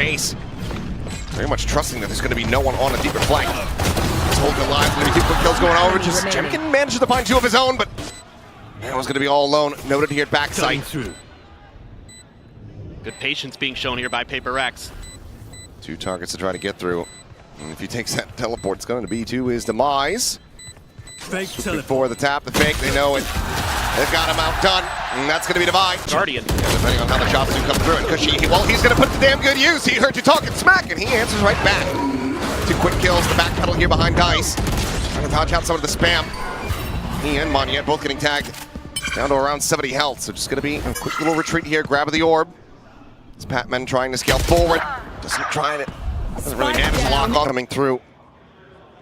base. Very much trusting that there's going to be no one on a deeper flank. He's holding alive. Going to be 2 quick kills going over. Just Jemkin manages to find 2 of his own, but that one's going to be all alone. Noted here at backside. Good patience being shown here by PRX. 2 targets to try to get through. And if he takes that teleport, it's going to be to his demise. Before the tap, the fake, they know it. They've got him outdone, and that's going to be Divide. Guardian. Yeah, depending on how the shots do come through. And Cushy, well, he's going to put the damn good use. He heard you talking smack, and he answers right back. 2 quick kills, the back pedal here behind Dice. Trying to dodge out some of the spam. He and Monyet both getting tagged down to around 70 health. So just going to be a quick little retreat here, grab of the orb. It's Patman trying to scale forward. Doesn't really manage to lock on coming through.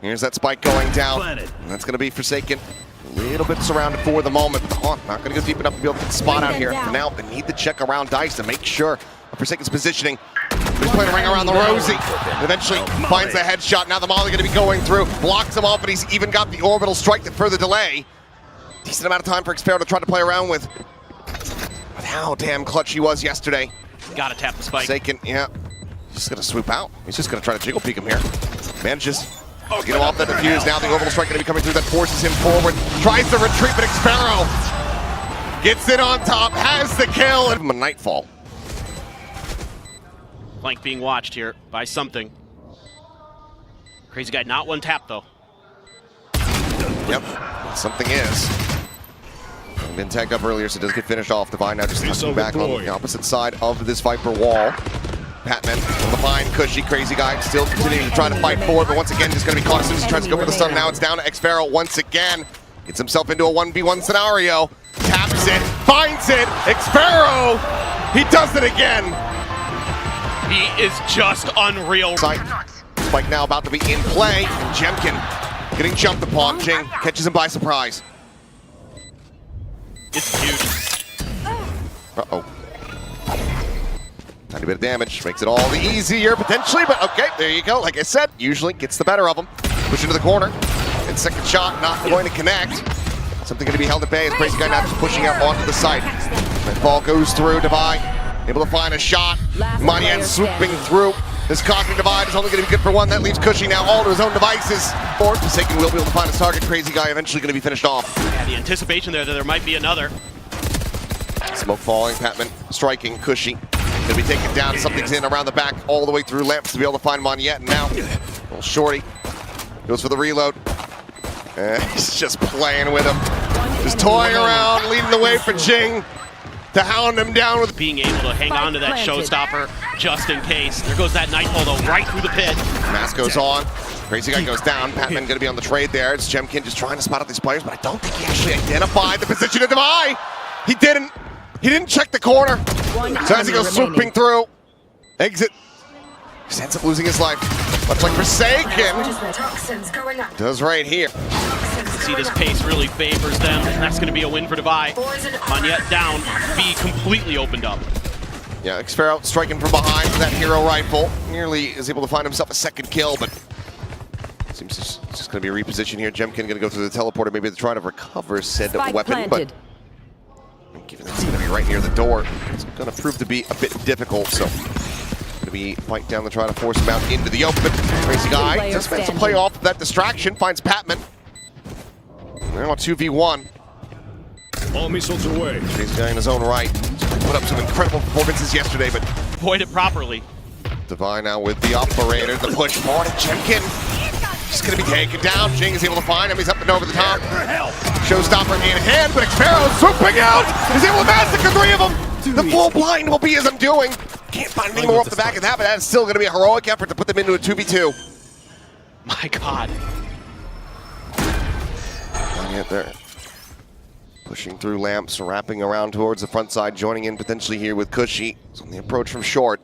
Here's that spike going down. And that's going to be Forsaken. A little bit surrounded for the moment. But the Haunt not going to go deep enough to be able to get the spot out here. For now, they need to check around Dice to make sure of Forsaken's positioning. He's playing a ring around the Rosie. Eventually finds the headshot. Now the Molly going to be going through. Blocks him off, but he's even got the orbital strike to further delay. Decent amount of time for Xpero to try to play around with. But how damn clutch he was yesterday. Gotta tap the spike. Forsaken, yeah. Just gonna swoop out. He's just gonna try to jiggle peek him here. Manages to get him off that defuse. Now the orbital strike gonna be coming through that forces him forward. Tries to retreat, but Xpero gets it on top, has the kill, and a Nightfall. Flank being watched here by something. Crazy guy, not one tap though. Yep, something is. Been tagged up earlier, so it does get finished off. Divine now just tucking back on the opposite side of this Viper wall. Patman from behind, Cushy, Crazy guy, still continuing to try to fight forward, but once again, just going to be caught as soon as he tries to go for the stun. Now it's down to Xpero once again. Gets himself into a 1v1 scenario. Taps it, finds it, Xpero! He does it again! He is just unreal. Spike now about to be in play. Jemkin getting jumped upon. Jing catches him by surprise. It's huge. Uh-oh. Tiny bit of damage, makes it all the easier potentially, but okay, there you go. Like I said, usually gets the better of him. Push into the corner, and second shot not going to connect. Something going to be held at bay as Crazy guy now just pushing out onto the site. That ball goes through, Divide, able to find a shot. Monyet swooping through. This conquering Divide is only going to be good for 1. That leaves Cushy now all to his own devices. Forsaken will be able to find his target. Crazy guy eventually going to be finished off. Yeah, the anticipation there that there might be another. Smoke falling, Patman striking, Cushy. Gonna be taken down, something's in around the back, all the way through Lamps to be able to find Monyet, and now, little Shorty goes for the reload. He's just playing with him. Just toying around, leading the way for Jing to hound him down with being able to hang on to that showstopper just in case. There goes that Nightfall though, right through the pit. Mask goes on. Crazy guy goes down. Patman gonna be on the trade there. It's Jemkin just trying to spot out these players, but I don't think he actually identified the position of Divide. He didn't. He didn't check the corner. So as he goes swooping through, exit, he ends up losing his life. Much like Forsaken does right here. See, this pace really favors them, and that's going to be a win for Divide. Monyet down, B completely opened up. Yeah, Xpero striking from behind with that hero rifle. Nearly is able to find himself a second kill, but seems it's just going to be a reposition here. Jemkin going to go through the teleporter, maybe to try to recover said weapon, but given that it's going to be right near the door, it's going to prove to be a bit difficult, so going to be fight down to try to force him out into the open. Crazy guy just meant to play off that distraction, finds Patman. They're on 2v1. All missiles away. Crazy guy in his own right. Put up some incredible performances yesterday, but avoid it properly. Divine now with the operator, the push forward to Jemkin. Just going to be taken down. Jing is able to find him. He's up and over the top. Showstopper in hand, but Xpero swooping out. He's able to massacre 3 of them. The full blind will be as I'm doing. Can't find any more off the back of that, but that's still going to be a heroic effort to put them into a 2v2. My God. Not yet there. Pushing through Lamps, wrapping around towards the front side, joining in potentially here with Cushy. It's on the approach from short.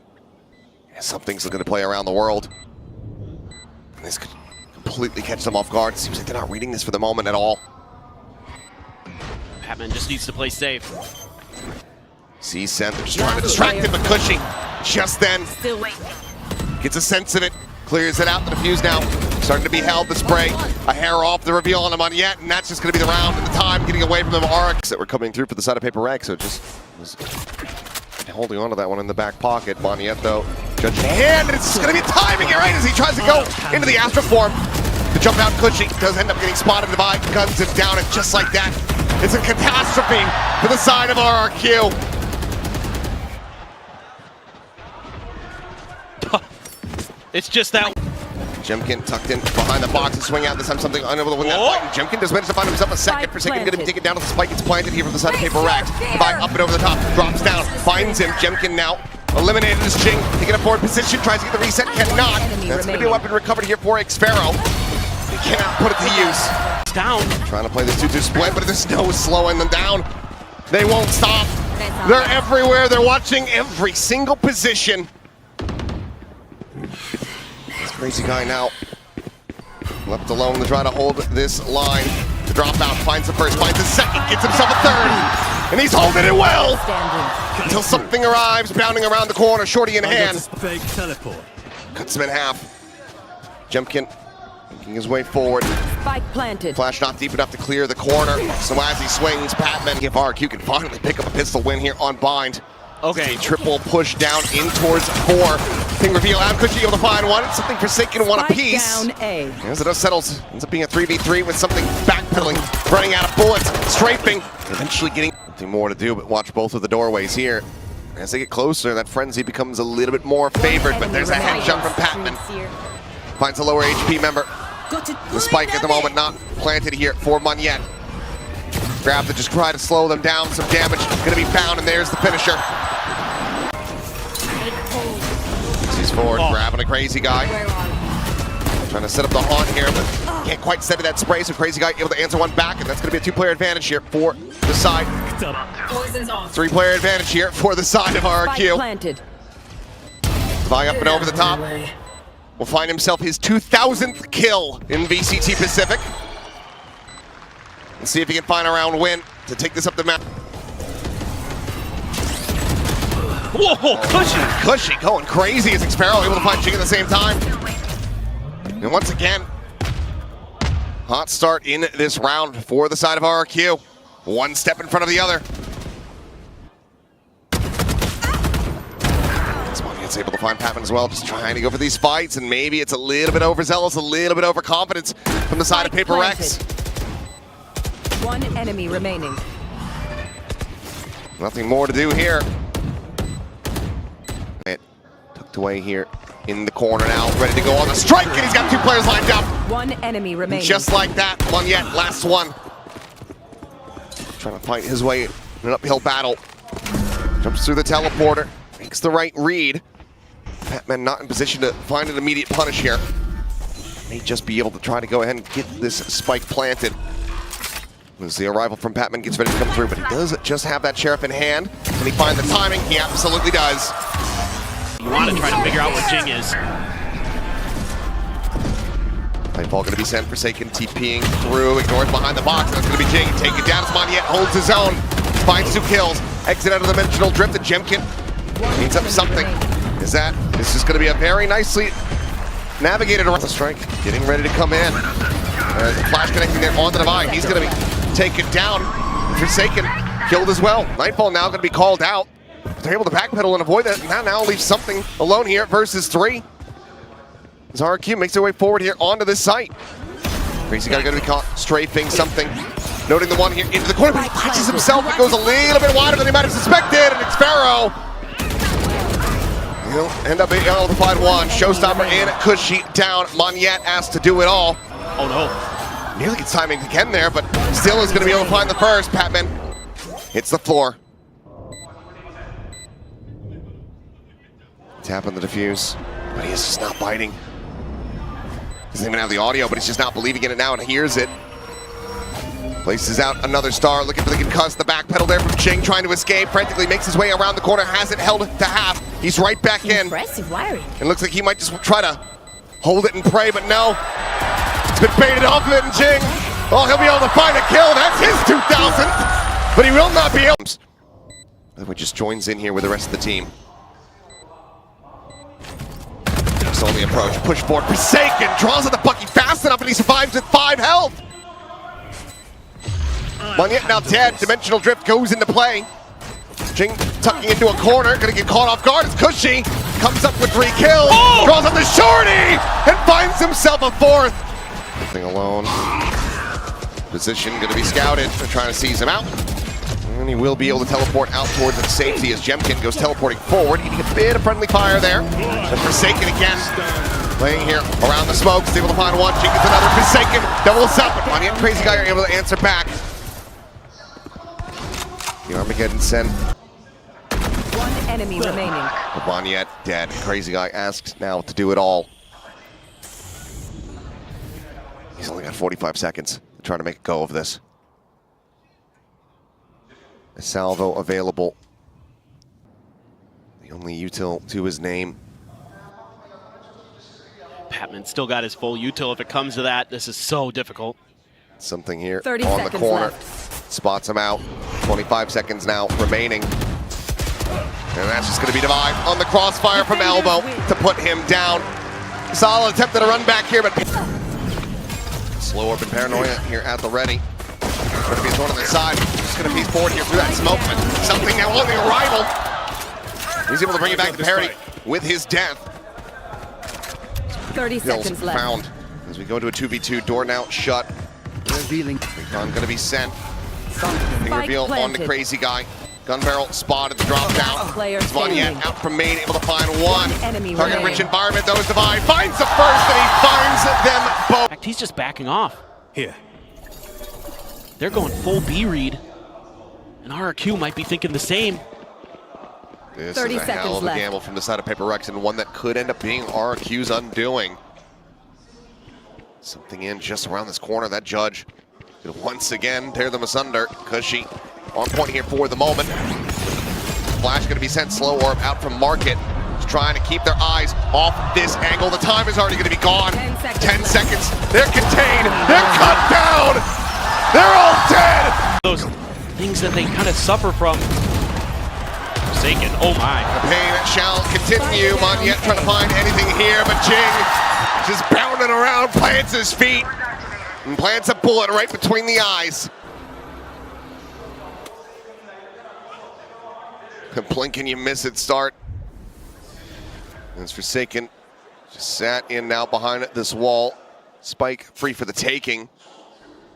Something's going to play around the world. And this could completely catch them off guard. Seems like they're not reading this for the moment at all. Patman just needs to play safe. Sees sent, they're just trying to distract him, but Cushy just then gets a sense of it, clears it out. The defuse now starting to be held. The spray, a hair off the reveal on him on Yet, and that's just going to be the round at the time, getting away from them. RRQ that were coming through for the side of PRX, so just was holding on to that one in the back pocket. Monyet though Judge in hand, and it's just gonna be timing it right as he tries to go into the Astra form. The jump out Cushy does end up getting spotted. Divide guns him down, and just like that, it's a catastrophe for the side of RRQ. It's just that. Jemkin tucked in behind the box and swing out. This time something unable to win that fight. And Jemkin does manage to find himself a second. Forsaken going to be taken down with the spike. It's planted here from the side of PRX. Divide up and over the top, drops down, finds him. Jemkin now eliminated as Jing. Taking a forward position, tries to get the reset, cannot. That's going to be a weapon recovered here for Xpharaoh. He cannot put it to use. Down. Trying to play the 2-2 split, but there's no slowing them down. They won't stop. They're everywhere. They're watching every single position. This crazy guy now left alone to try to hold this line. The dropout finds the first, finds the second, gets himself a third, and he's holding it well until something arrives, bounding around the corner, shorty in hand. Fake teleport. Cuts him in half. Jemkin making his way forward. Spike planted. Flash not deep enough to clear the corner. So as he swings, Patman, if RRQ can finally pick up a pistol win here on Bind. Okay. Triple push down in towards 4. Ping reveal out. Cushy able to find one. It's something Forsaken one apiece. Down A. As it settles, ends up being a 3v3 with something backpedaling, running out of bullets, strafing, eventually getting nothing more to do but watch both of the doorways here. As they get closer, that frenzy becomes a little bit more favored, but there's a headshot from Patman. Finds a lower HP member. The spike at the moment not planted here for Monyet. Grab to just try to slow them down. Some damage gonna be found, and there's the finisher. He's forward, grabbing a crazy guy. Trying to set up the haunt here, but can't quite set that spray, so crazy guy able to answer one back, and that's gonna be a 2-player advantage here for the side. 3-player advantage here for the side of RRQ. Planted. Flying up and over the top. Will find himself his 2,000th kill in VCT Pacific. And see if he can find a round win to take this up the map. Whoa, Cushy! Cushy going crazy as Xpharaoh able to find Jing at the same time. And once again, hot start in this round for the side of RRQ. One step in front of the other. It's able to find Patman as well, just trying to go for these fights, and maybe it's a little bit overzealous, a little bit overconfidence from the side of PRX. One enemy remaining. Nothing more to do here. It tucked away here in the corner now, ready to go on the strike, and he's got 2 players lined up. One enemy remaining. Just like that, Monyet, last one. Trying to fight his way in an uphill battle. Jumps through the teleporter, makes the right read. Patman not in position to find an immediate punish here. May just be able to try to go ahead and get this spike planted. As the arrival from Patman gets ready to come through, but he does just have that sheriff in hand. Can he find the timing? He absolutely does. You want to try to figure out where Jing is. Nightfall going to be sent, Forsaken TPing through, ignores behind the box, and it's going to be Jing. Take it down as Monyet holds his own, finds 2 kills, exit out of the dimensional drift, and Jemkin cleans up something. This is going to be a very nicely navigated around the strike, getting ready to come in. Flash connecting there on the divide. He's going to be taken down. Forsaken killed as well. Nightfall now going to be called out. They're able to backpedal and avoid that. Now leaves something alone here versus 3. As RRQ makes their way forward here onto this site. Crazy guy going to be caught strafing something. Noting the one here into the corner, but he catches himself. It goes a little bit wider than he might have suspected, and Xpharaoh he'll end up being able to find one. Showstopper in, Cushy down. Monyet asked to do it all. Oh no. Nearly gets timing again there, but still is going to be able to find the first. Patman hits the floor. Tapping the defuse, but he's just not biting. Doesn't even have the audio, but he's just not believing in it now and hears it. Places out another star, looking for the concuss. The back pedal there from Jing, trying to escape. Frantically makes his way around the corner, has it held to half. He's right back in. Impressive wiring. It looks like he might just try to hold it and pray, but no. It's been baited off of it, and Jing, oh, he'll be able to find a kill. That's his 2,000th, but he will not be able to. He just joins in here with the rest of the team. Slowly approach, push forward, Forsaken draws at the Bucky fast enough, and he survives with 5 health. Monyet now dead, dimensional drift goes into play. Jing tucking into a corner, gonna get caught off guard. It's Cushy comes up with 3 kills, draws on the shorty, and finds himself a 4th. Nothing alone. Position going to be scouted. They're trying to seize him out. And he will be able to teleport out towards the safety as Jemkin goes teleporting forward. Eating a bit of friendly fire there. And Forsaken again. Playing here around the smoke. He's able to find one. Jink gets another. Forsaken doubles up. But Money and Crazy Guy are able to answer back. The Armageddon sent. One enemy remaining. Vanyet dead. Crazy Guy asks now to do it all. He's only got 45 seconds. Trying to make a go of this. A salvo available. The only util to his name. Patman still got his full util. If it comes to that, this is so difficult. Something here 30 on the seconds corner. left. Spots him out. 25 seconds now remaining. And that's just going to be Divide on the crossfire from elbow to put him down. Solid attempt at a run back here, but slow open Paranoia here at the ready. Going to be thrown on the side. Just going to piece forward here through that smoke, but something now on the arrival. He's able to bring it back to parity with his death. 30 Kills seconds left. found as we go to a 2v2. Door now shut. Revealing. Recon going to be sent. Big Spike reveal on the planted. Crazy Guy. Gun barrel spotted the drop down. Player Vanyet standing. out from main, able to find one. Enemy Target remaining. rich environment, though, is Divide. Finds the first, and he finds them both. In fact, he's just backing off. Here. They're going full B read. And RRQ might be thinking the same. This 30 is a hell seconds of a left. gamble from the side of PRX, and one that could end up being RRQ's undoing. Something in just around this corner. That judge could once again tear them asunder. Cushy on point here for the moment. Flash going to be sent slow orb out from Market. Just trying to keep their eyes off this angle. The time is already going to be gone. 10 seconds. They're contained. They're cut down. They're all dead. Those things that they kind of suffer from. Forsaken, oh my. The pain shall continue. Monjet trying to find anything here, but Jing just bounding around, plants his feet, and plants a bullet right between the eyes. Blink and you miss it start. And it's Forsaken. Just sat in now behind this wall. Spike free for the taking.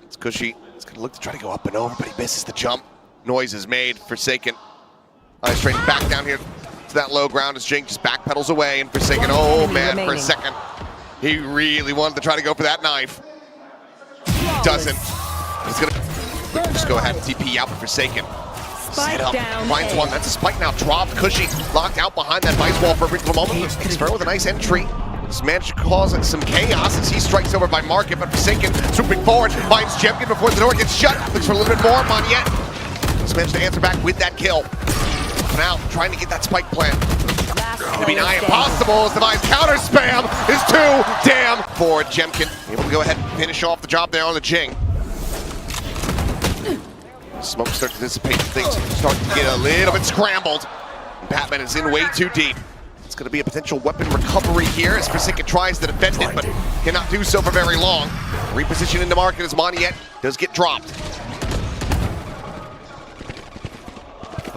It's Cushy. It's going to look to try to go up and over, but he misses the jump. Noise is made. Forsaken. Straight back down here to that low ground as Jink just backpedals away. And Forsaken, oh man, for a second. He really wanted to try to go for that knife. Doesn't. He's going to just go ahead and TP out for Forsaken. Set up, finds one. That's a spike now dropped. Cushy locked out behind that vice wall for a brief moment. Sparrow with a nice entry. Just managed to cause some chaos as he strikes over by Market, but Forsaken swooping forward, finds Jemkin before the door gets shut. Looks for a little bit more. Monjet just managed to answer back with that kill. Now trying to get that spike plant. It'll be nigh impossible as Divide's counter spam is too damn for Jemkin. Able to go ahead and finish off the job there on the Jing. Smoke starts to dissipate, things start to get a little bit scrambled. And Batman is in way too deep. It's going to be a potential weapon recovery here as Forsaken tries to defend it, but cannot do so for very long. Reposition into Market as Monjet does get dropped.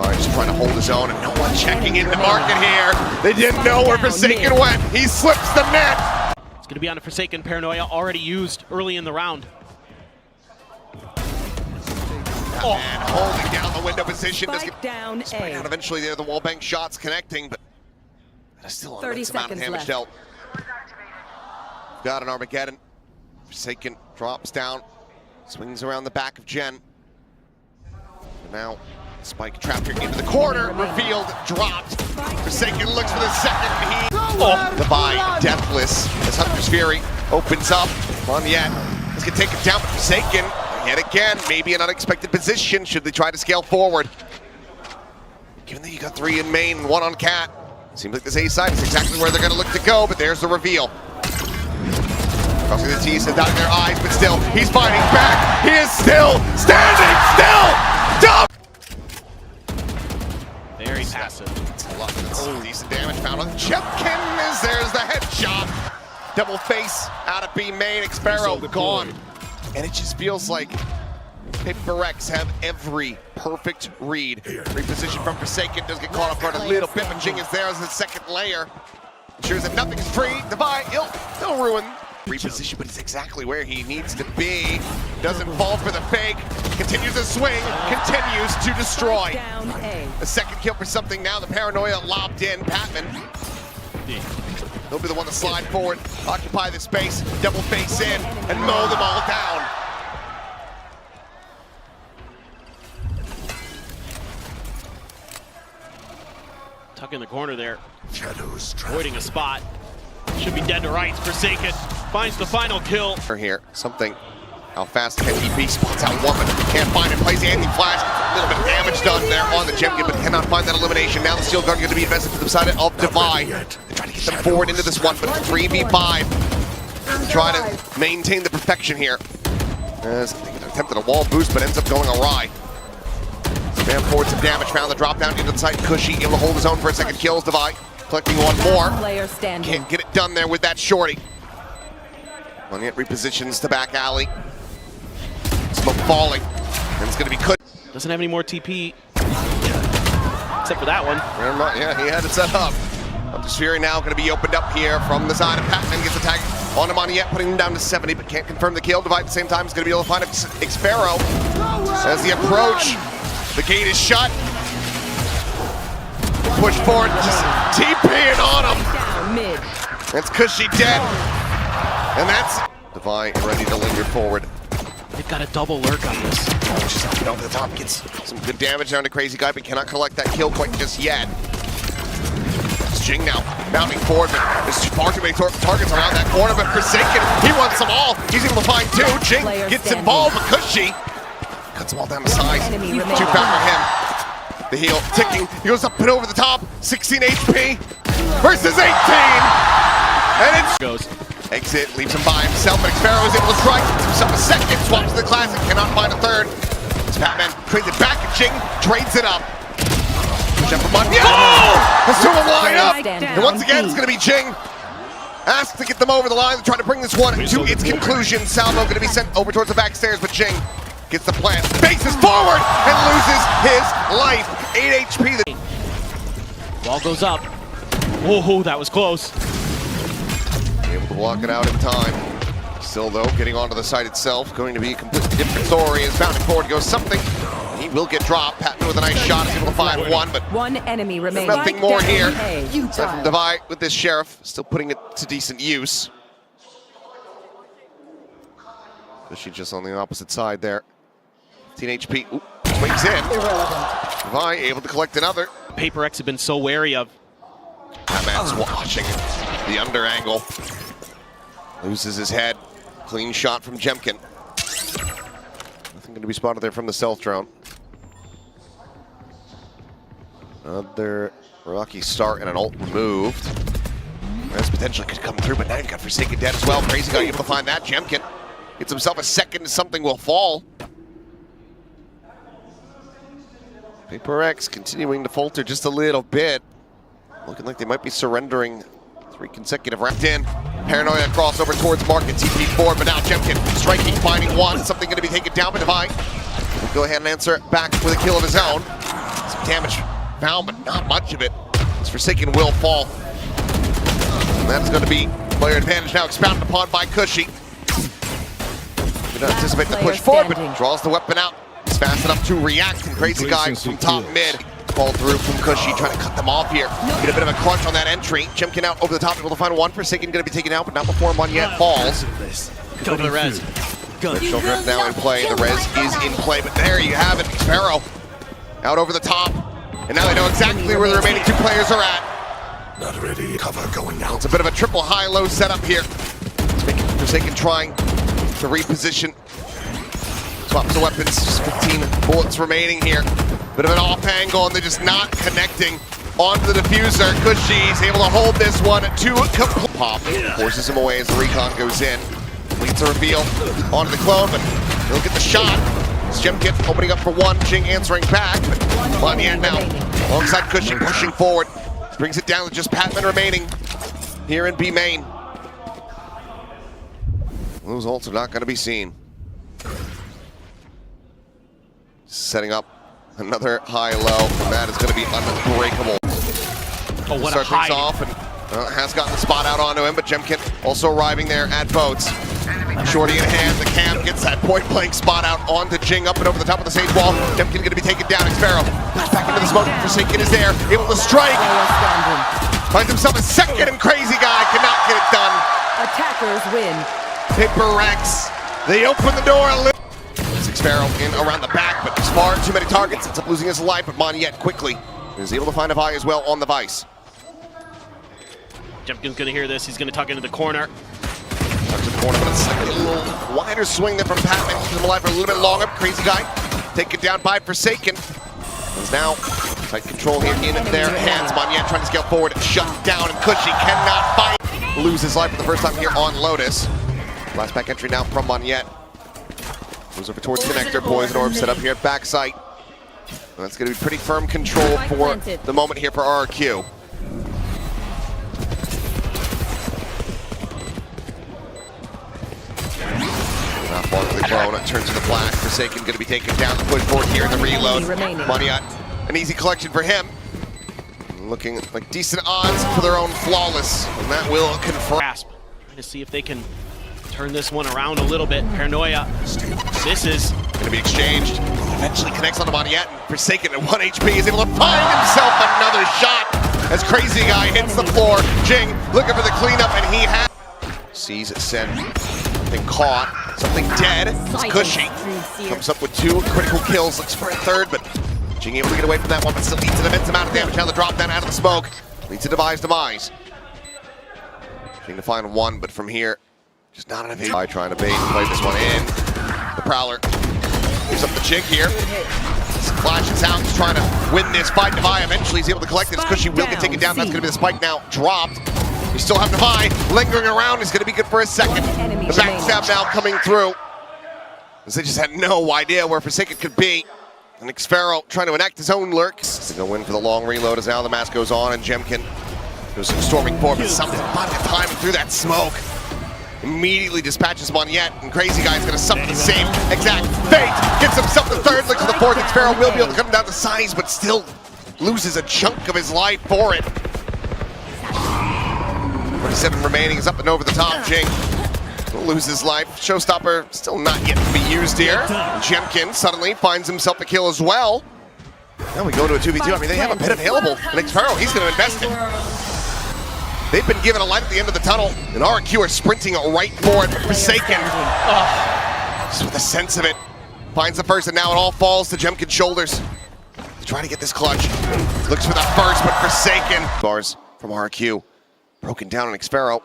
Just trying to hold his own, and no one checking into Market here. They didn't know where Forsaken went. He slips the net. It's going to be on a Forsaken. Paranoia already used early in the round. And holding down the window position. Does get down sprayed out eventually there. The wallbang shots connecting, but that's still a 30 immense amount of seconds damage dealt. Got an Armageddon. Forsaken drops down, swings around the back of Jen. And now Spike trapped here into the corner, revealed, dropped. Forsaken looks for the second. The buy, deathless, as Hunter's Fury opens up. Monjet is going to take it down, but Forsaken, yet again, maybe an unexpected position should they try to scale forward. Given that you got 3 in main and 1 on Cat, seems like this A side is exactly where they're going to look to go, but there's the reveal. Crossing the T's and dotting their I's, but still, he's fighting back. He is still standing still. Dumb. Very passive. That's decent damage found on Jemkin as there's the headshot. Double face out of B main. Sparrow gone. And it just feels like PRX have every perfect read. Reposition from Forsaken, does get caught off guard a little bit, but Jing is there as his second layer. Ensures that nothing is free. Divide, he'll ruin. Reposition, but it's exactly where he needs to be. Doesn't fall for the fake. Continues to swing, continues to destroy. Down A. A second kill for something now. The paranoia lobbed in. Patman. He'll be the one to slide forward, occupy the space, double face in, and mow them all down. Tuck in the corner there. Avoiding a spot. Should be dead to rights. Forsaken finds the final kill. Here, something. How fast can he be? Spots out one, but can't find it. Plays the anti-flash. A little bit of damage done there on the Gemkin, but cannot find that elimination. Now the Steel Guard going to be invested to the side of Divide. They're trying to get them forward into this one, but 3v5. Try to maintain the perfection here. As they attempted a wall boost, but ends up going awry. Spam forward some damage, found the drop down into the side. Cushy able to hold his own for a second. Kills Divide. Collecting one more. Player standing. Can't get it done there with that shorty. One yet repositions to back alley. Smoke falling. And it's going to be cut. Doesn't have any more TP. Except for that one. Yeah, he had it set up. Up to Sphere now going to be opened up here from the side of Patman. Gets a tag on him on yet, putting him down to 70, but can't confirm the kill. Divide at the same time is going to be able to find Xpharaoh. As the approach, the gate is shut. Push forward, just TPing on him. Down mid. That's Cushy dead. And that's Divide ready to linger forward. They've got a double lurk on this. Just up and over the top, gets some good damage down to Crazy Guy, but cannot collect that kill quite just yet. It's Jing now, mounting forward, but there's far too many targets around that corner, but Forsaken, he wants them all. He's able to find two. Jing gets involved, but Cushy cuts them all down the sides. Too fast for him. The heal ticking, he goes up and over the top, 16 HP versus 18! And it's Goes. Exit, leaves him by himself, but Xpharaoh is able to strike, gives himself a second, swaps to the classic, cannot find a third. It's Patman, trades it back at Jing, trades it up. Jump from on, Let's do a line up! And once again, it's gonna be Jing. Asked to get them over the line to try to bring this one to its conclusion. Salvo gonna be sent over towards the back stairs, but Jing gets the plant, faces forward, and loses his life. 8 HP. Wall goes up. Oh, that was close. Able to block it out in time. Still, though, getting onto the site itself, going to be a completely different story. As bounding forward goes something. He will get dropped. Patman with a nice shot, is able to find one, but one enemy remaining. nothing more here. Aside from Divide with this Sheriff, still putting it to decent use. She's just on the opposite side there. 15 HP. Ooh, swings in. Divide able to collect another. PRX have been so wary of. Patman's watching the under angle. Loses his head. Clean shot from Gemkin. Nothing going to be spotted there from the stealth drone. Another rocky start and an ult removed. Res potentially could come through, but now you've got Forsaken dead as well. Crazy Guy able to find that. Gemkin gets himself a second, something will fall. PRX continuing to falter just a little bit. Looking like they might be surrendering 3 consecutive rounds in. Paranoia crossover towards Market, TP forward, but now Gemkin striking, finding one. Something going to be taken down by Divide. We'll go ahead and answer it back with a kill of his own. Some damage found, but not much of it. This Forsaken will fall. And that's going to be player advantage now expounded upon by Cushy. We don't anticipate the push forward, but draws the weapon out. He's fast enough to react, and Crazy Guy from top mid. Fall through from Cushy, trying to cut them off here. Get a bit of a crunch on that entry. Gemkin out over the top, able to find one. Forsaken going to be taken out, but not before one yet falls. Go to the res. Ritual Drift now in play. The res is in play, but there you have it. Xpharaoh out over the top. And now they know exactly where the remaining 2 players are at. Not ready. Cover going out. It's a bit of a triple high-low setup here. Forsaken trying to reposition. Swaps the weapons, just 15 bullets remaining here. Bit of an off angle, and they're just not connecting onto the diffuser. Cushy's able to hold this one to complete. Pop forces him away as the recon goes in. Leads a reveal onto the clone, but he'll get the shot. It's Gemkin opening up for one, Jing answering back, but Manya now alongside Cushy pushing forward. Brings it down to just Patman remaining here in B main. Those ults are not going to be seen. Setting up another high-low, and that is going to be unbreakable. Oh, what a Start things hide. off, and has gotten the spot out onto him, but Jemkin also arriving there at boats. Shorty in hand, the cam gets that point-blank spot out onto Jing, up and over the top of the stage wall. Jemkin going to be taken down. Xpero back into the smoke. Forsaken is there, able to strike. Finds himself a second, and Crazy Guy cannot get it done. Attackers win. PRX, they open the door a little. Xpero in around the back, but there's far too many targets. Ends up losing his life, but Monyet quickly is able to find a Vi as well on the Vice. Jemkin's gonna hear this. He's gonna tuck into the corner. Tucks in the corner, but it's like a little wider swing there from Patman. Keeps him alive for a little bit longer. Crazy Guy taken down by Forsaken. There's now tight control here in their hands. Monyet trying to scale forward, shut down, and Cushy cannot fight. Lose his life for the first time here on Lotus. Last back entry now from Monyet. Moves over towards Connector. Poison Orb set up here at backside. That's going to be pretty firm control for the moment here for RRQ. Not far to the clone, it turns to the flash. Forsaken going to be taken down, the push forward here in the reload. Monyet, an easy collection for him. Looking like decent odds for their own flawless, and that will confirm. Trying to see if they can turn this one around a little bit. Paranoia misses. Going to be exchanged. Eventually connects onto Monyet. Forsaken at 1 HP is able to find himself another shot as Crazy Guy hits the floor. Jing looking for the cleanup, and he has. Sees it sent. Something caught. Something dead. It's Cushy. Comes up with 2 critical kills. Looks for a third, but Jing able to get away from that one, but still eats an immense amount of damage. Now the drop down out of the smoke. Leads to demise. Jing to find 1, but from here, just not enough. Trying to bait and play this one in. The Prowler gives up the jig here. Flashes out, he's trying to win this fight. Devi eventually is able to collect it. As Cushy will get taken down. That's going to be the spike now dropped. We still have Devi lingering around. Is going to be good for a second. The backstab now coming through. As they just had no idea where Forsaken could be. And Xpero trying to enact his own lurks. To go in for the long reload as now the mask goes on, and Jemkin goes storming forward, but something about the timing through that smoke. Immediately dispatches Monyet, and Crazy Guy's going to suffer the same exact fate. Gets himself the third, looks for the fourth. Xpero will be able to come down to size, but still loses a chunk of his life for it. 27 remaining, is up and over the top. Jing will lose his life. Showstopper still not yet to be used here. Jemkin suddenly finds himself a kill as well. Now we go to a 2v2. I mean, they have a pit available, and Xpero, he's going to invest it. They've been given a light at the end of the tunnel, and RRQ are sprinting right for it. Forsaken, just with a sense of it, finds the first, and now it all falls to Jemkin's shoulders. To try to get this clutch. Looks for the first, but Forsaken. Bars from RRQ. Broken down on Xpero.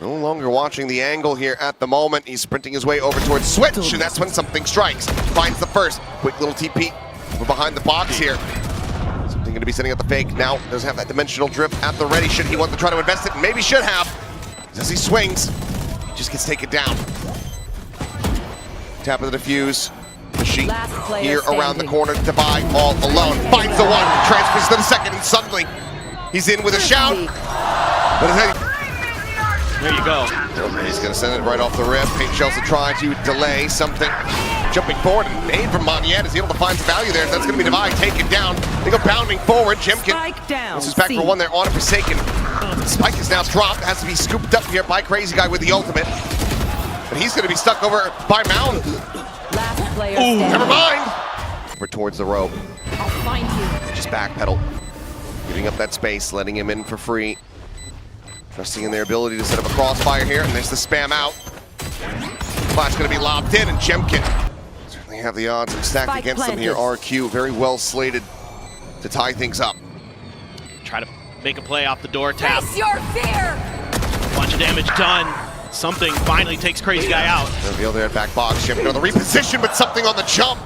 No longer watching the angle here at the moment. He's sprinting his way over towards Switch, and that's when something strikes. Finds the first. Quick little TP from behind the box here. Something going to be setting up the fake. Now doesn't have that dimensional drift at the ready. Should he want to try to invest it? Maybe should have. As he swings, he just gets taken down. Tap of the defuse. Cushy here around the corner. Devi all alone. Finds the one. Transfers to the second, and suddenly he's in with a shout. But there you go. He's going to send it right off the rip. Paint Shells to try to delay something. Jumping forward, and made from Monyet is able to find some value there. That's going to be Devi taken down. They go bounding forward. Jemkin. This is back for one there on Forsaken. Spike is now dropped. Has to be scooped up here by Crazy Guy with the ultimate. And he's going to be stuck over by Mound. Ooh, never mind. Over towards the rope. I'll find you. Just backpedal. Giving up that space, letting him in for free. Trusting in their ability to set up a crossfire here, and there's the spam out. Flash going to be lobbed in, and Jemkin certainly have the odds stacked against them here. RRQ very well slated to tie things up. Try to make a play off the door tap. Face your fear. Bunch of damage done. Something finally takes Crazy Guy out. Reveal there at back box. Jemkin on the reposition, but something on the jump.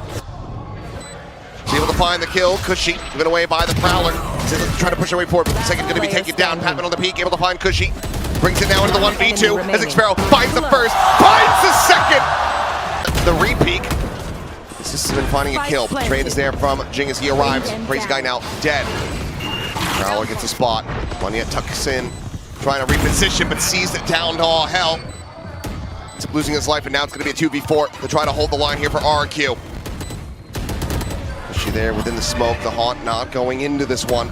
He's able to find the kill. Cushy given away by the Prowler. He's able to try to push away forward, but the second going to be taken down. Patman on the peak, able to find Cushy. Brings it now into the 1v2 as Xpero finds the first, finds the second. The re-peek. This has been finding a kill. The trade is there from Jing as he arrives. Crazy Guy now dead. Prowler gets a spot. Monyet tucks in, trying to reposition, but sees it down to all hell. He's losing his life, and now it's going to be a 2v4 to try to hold the line here for RRQ. Especially there within the smoke, the Haunt not going into this one.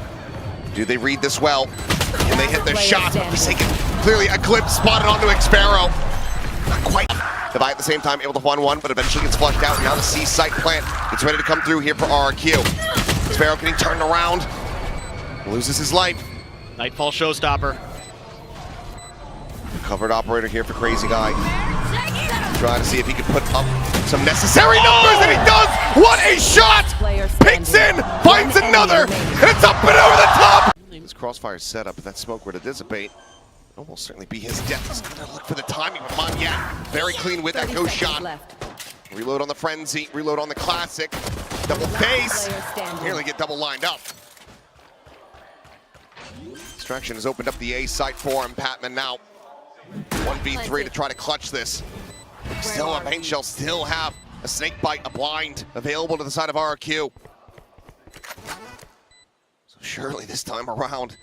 Do they read this well? And they hit their shot. Forsaken, clearly a glimpse spotted onto Xpero. Not quite. Devi at the same time able to 1-1, but eventually gets flushed out. Now the C site plant gets ready to come through here for RRQ. Xpero getting turned around. Loses his life. Nightfall showstopper. Covered operator here for Crazy Guy. Trying to see if he can put up some necessary numbers, and he does! What a shot! Picks in, finds another, and it's up and over the top! This crossfire setup, if that smoke were to dissipate, it'll almost certainly be his death. He's gonna look for the timing, but Monyet, very clean with that ghost shot. Reload on the Frenzy, reload on the Classic. Double phase, nearly get double lined up. Distraction has opened up the A site for him. Patman now 1v3 to try to clutch this. Still a paint shell, still have a snake bite, a blind available to the side of RRQ. So surely this time around,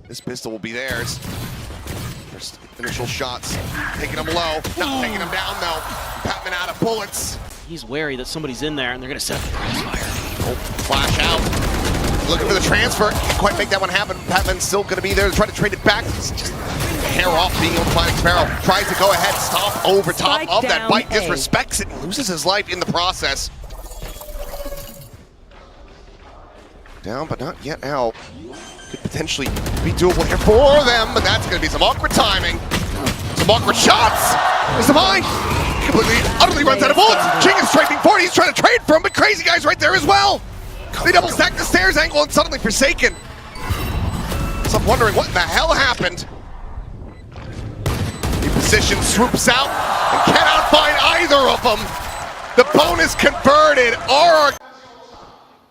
this pistol will be theirs. First initial shots, taking them low, not taking them down though. Patman out of bullets. He's wary that somebody's in there and they're gonna set the crossfire. Oh, flash out. Looking for the transfer, can't quite make that one happen. Patman's still gonna be there to try to trade it back. He's just hair off being able to find Xpero. Tries to go ahead, stomp over top of that bite, disrespects it, and loses his life in the process. Down, but not yet out. Could potentially be doable here for them, but that's gonna be some awkward timing. Some awkward shots. There's the mine. Completely, utterly runs out of bullets. Jing is striking forward. He's trying to trade from, but Crazy Guy's right there as well. They double stack the stairs angle and suddenly Forsaken. So I'm wondering what in the hell happened. The position swoops out and cannot find either of them. The bonus converted.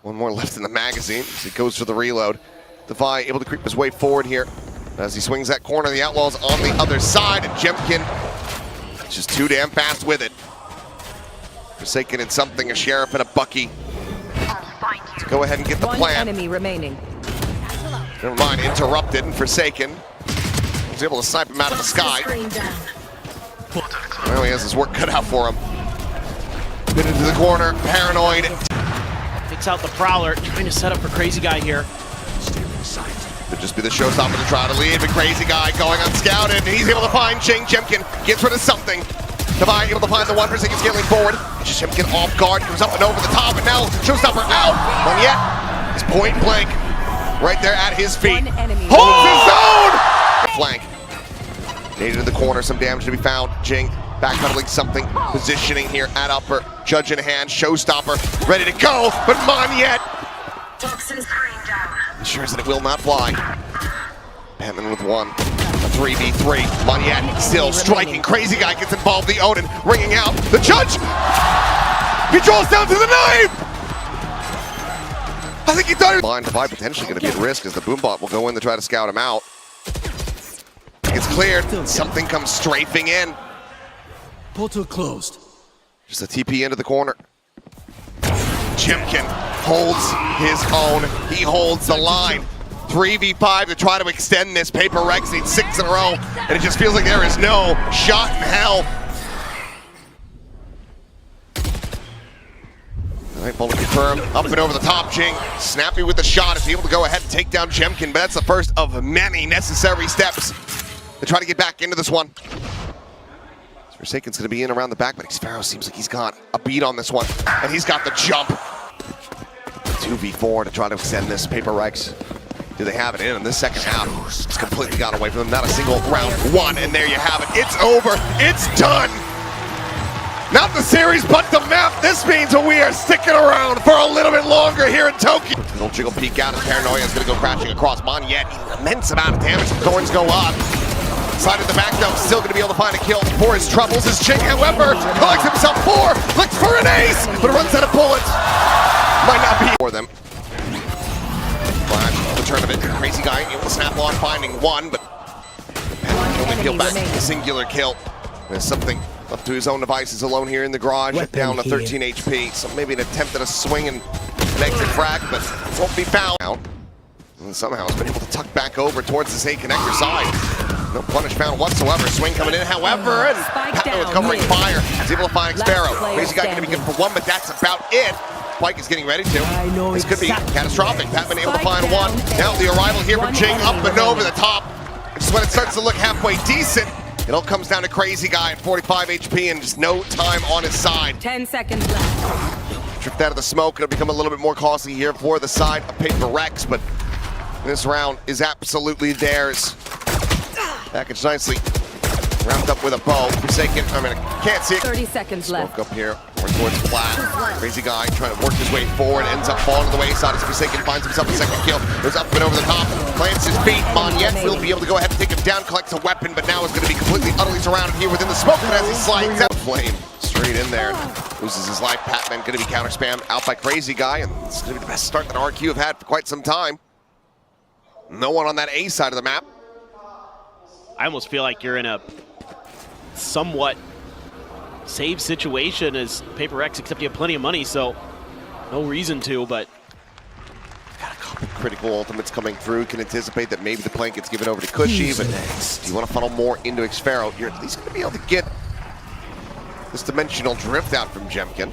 One more left in the magazine as he goes for the reload. Devi able to creep his way forward here as he swings that corner. The Outlaws on the other side, and Jemkin just too damn fast with it. Forsaken in something, a Sheriff and a Bucky. To go ahead and get the plan. Enemy remaining. Never mind, interrupted and Forsaken. He's able to snipe him out of the sky. Well, he has his work cut out for him. Bit into the corner, paranoid. Takes out the Prowler, trying to set up for Crazy Guy here. Could just be the showstopper to try to leave, but Crazy Guy going unscouted, and he's able to find Ching. Jemkin gets rid of something. Devi able to find the one Forsaken scaling forward. Just Jemkin off guard, goes up and over the top, and now showstopper out. Monyet is point blank right there at his feet. Holds his zone! Flank. Naded in the corner, some damage to be found. Jing backpedaling something, positioning here at upper. Judge in hand, showstopper, ready to go, but Monyet ensures that it will not fly. Patman with one. 3v3. Monyet still striking. Crazy Guy gets involved. The Odin ringing out. The Judge! He draws down to the knife! I think he thought it. Blind Devi potentially going to be at risk as the Boombot will go in to try to scout him out. It's cleared. Something comes strafing in. Portal closed. Just a TP into the corner. Jemkin holds his own. He holds the line. 3v5 to try to extend this. PRX needs 6 in a row, and it just feels like there is no shot in hell. All right, bullet confirmed. Up and over the top, Jing. Snappy with the shot, is able to go ahead and take down Jemkin, but that's the first of many necessary steps to try to get back into this one. Forsaken's gonna be in around the back, but Xpero seems like he's got a beat on this one, and he's got the jump. 2v4 to try to extend this. PRX. Do they have it in this second half? It's completely got away from them. Not a single round one, and there you have it. It's over. It's done. Not the series, but the map. This means that we are sticking around for a little bit longer here in Tokyo. Little jiggle peek out, and Paranoia is going to go crashing across. Monyet, an immense amount of damage. Thorns go up. Slide in the back, though, still going to be able to find a kill for his troubles. As Ching, however, collects himself 4, looks for an ace, but runs out of bullets. Might not be for them. Turn of it. Crazy Guy able to snap on, finding one, but only peel back a singular kill. There's something up to his own devices alone here in the garage, down to 13 HP. So maybe an attempt at a swing and an exit frag, but won't be found. And somehow has been able to tuck back over towards this A connector side. No punish found whatsoever. Swing coming in, however, and Patman with covering fire. He's able to find Xpero. Crazy Guy going to be good for one, but that's about it. Spike is getting ready to. I know This could be exactly. catastrophic. Patman able to Spike find down one. A. Now the arrival here from One Jing up enemy and over the remaining. top. Just when it starts to look halfway decent, it all comes down to Crazy Guy at 45 HP and just no time on his side. 10 seconds left. Tripped out of the smoke. It'll become a little bit more costly here for the side of PRX, but this round is absolutely theirs. Packaged nicely. Wrapped up with a bow. Forsaken, can't see it. 30 seconds left. Smoke up here, more towards flat. Crazy Guy trying to work his way forward, ends up falling to the wayside as Forsaken finds himself a second kill. Goes up and over the top, plants his feet. Monyet will be able to go ahead and take him down, collects a weapon, but now is going to be completely, utterly surrounded here within the smoke. But as he slides out, Flame straight in there, loses his life. Patman going to be counter spammed out by Crazy Guy, and it's going to be the best start that RRQ have had for quite some time. No one on that A side of the map. I almost feel like you're in a somewhat save situation as PRX, except you have plenty of money, so no reason to, but Got a couple critical ultimates coming through. Can anticipate that maybe the plank gets given over to Cushy, but do you want to funnel more into Xfero? You're at least going to be able to get this dimensional drift out from Jemkin.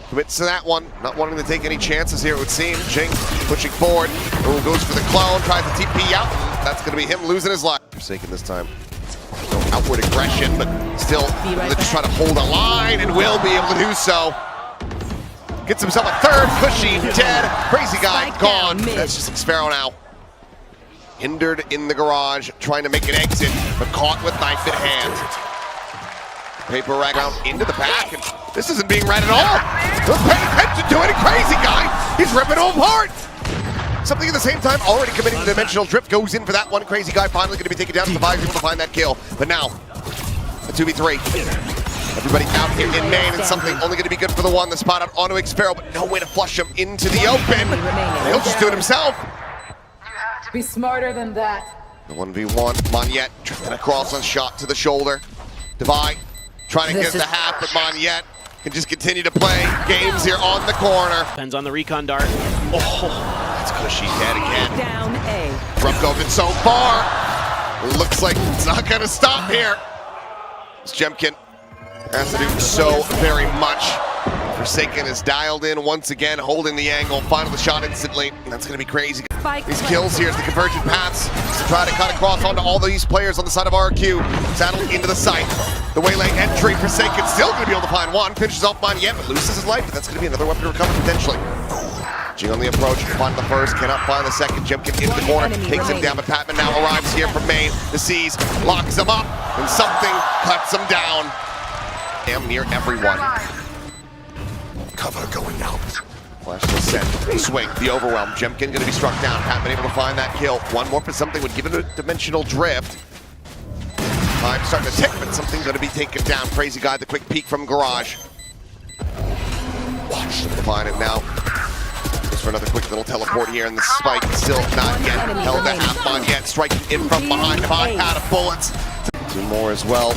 Commits to that one, not wanting to take any chances here, it would seem. Jing pushing forward. Ooh, goes for the clone, tries to TP out. That's going to be him losing his life. Forsaken this time. No outward aggression, but still, right they're just trying to hold a line and will be able to do so. Gets himself a third, Cushy, dead. Crazy Guy, Spike gone. down mid. That's just Xfero now. Hindered in the garage, trying to make an exit, but caught with knife in hand. Paper rag around into the back, and this isn't being read at all. Don't pay attention to it, Crazy Guy. He's ripping him apart. Something at the same time, already committing the dimensional drift, goes in for that one. Crazy Guy finally going to be taken down. Devi's able to find that kill, but now a 2v3. Everybody out here in main, and something only going to be good for the one. The spot out onto Xfero, but no way to flush him into the open. He'll just do it himself. Be smarter than that. The 1v1, Monyet drifting across on shot to the shoulder. Devi trying to get the half, but Monyet can just continue to play games here on the corner. depends on the recon dart. Oh, that's Cushy dead again. Down A. Rough going so far. Looks like it's not going to stop here. Jemkin has to do so very much. Forsaken is dialed in once again, holding the angle, final the shot instantly. That's going to be crazy. These kills here as the convergent paths to try to cut across onto all these players on the side of RRQ. Saddled into the site. The waylay entry, Forsaken still going to be able to find one. Finishes off Monyet, but loses his life. But that's going to be another weapon to recover potentially. Jing on the approach, find the first, cannot find the second. Jemkin into the corner, takes him down, but Patman now arrives here from main. The seas, locks him up, and something cuts him down. Damn near everyone. Cover going out. Flash the send, the swing, the overwhelm. Jemkin going to be struck down. Patman able to find that kill. One more for something would give it a dimensional drift. Time starting to tick, but something's going to be taken down. Crazy Guy, the quick peek from garage. Watch them find it now. Just for another quick little teleport here, and the spike still not yet held to half on yet. Striking in from behind, Devi out of bullets. Two more as well.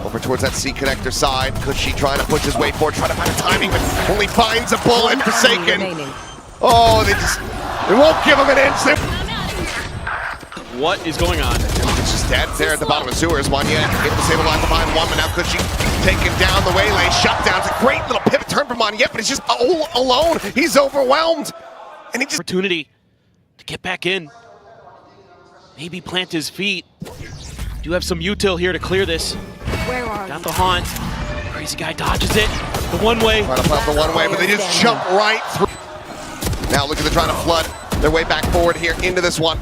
Over towards that C connector side. Cushy trying to push his way forward, trying to find a timing, but only finds a bullet. Forsaken. Oh, they won't give him an inch. What is going on? It's just dead there at the bottom of sewers. Monyet able to stabilize behind one, but now Cushy taking down the waylay. Shut down. It's a great little pivot turn from Monyet, but he's just all alone. He's overwhelmed. And he just Opportunity to get back in. Maybe plant his feet. Do have some util here to clear this. Where are Got the haunt. Crazy Guy dodges it. The one way. trying to pop the one way, but they just jump right through. Now look at them trying to flood their way back forward here into this one.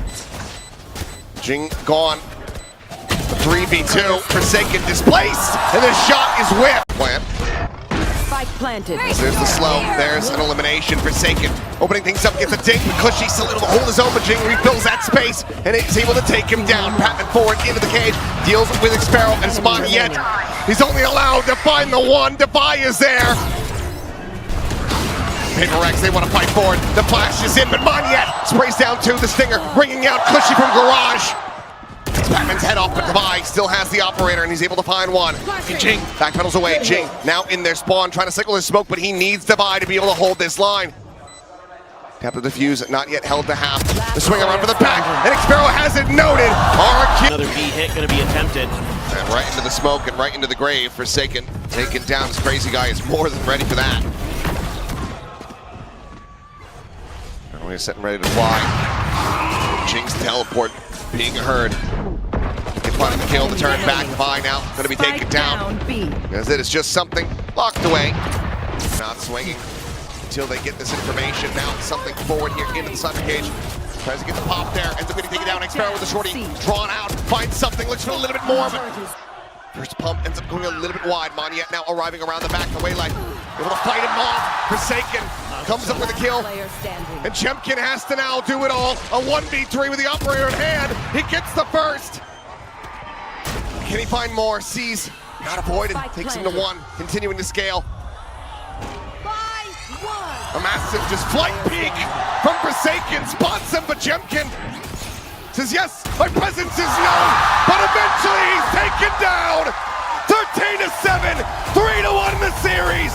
Jing gone. 3v2. Forsaken displaced, and the shot is whipped. Plant. Spike planted. There's the slow. There's an elimination. Forsaken opening things up, gets a dink, but Cushy still able to hold his own, but Jing refills that space and is able to take him down. Patman forward into the cage, deals with Xfero, and it's Monyet. He's only allowed to find the one. Devi is there. PRX, they want to fight forward. The flash is in, but Monyet sprays down to the stinger, bringing out Cushy from garage. It's Patman's head off, but Devi still has the operator, and he's able to find one. And Jing backpedals away. Jing now in their spawn, trying to cycle his smoke, but he needs Devi to be able to hold this line. Tap the defuse, not yet held to half. The swing around for the back, and Xfero has it noted. RRQ. Another B hit going to be attempted. And right into the smoke and right into the grave. Forsaken taken down. This Crazy Guy is more than ready for that. We're sitting ready to fly. Jinx teleport being heard. They find the kill, the turn back. Vi now going to be taken down. As it is just something locked away. Not swinging until they get this information. Now it's something forward here into the Thunder cage. Tries to get the pop there. Ends up getting taken down. Xparrow with the shorty drawn out. Finds something. Looks for a little bit more. But first pump ends up going a little bit wide. Monyet now arriving around the back. The Waylay able to fight him off. Forsaken comes up with a kill. And Jemkin has to now do it all. A 1v3 with the operator in hand. He gets the first. Can he find more? Sees. Not avoided. Takes him to 1. Continuing to scale. A massive just flight peek from Forsaken. Spots him, but Jemkin says, yes, my presence is known. But eventually he's taken down. 13-7, 3-1 in the series.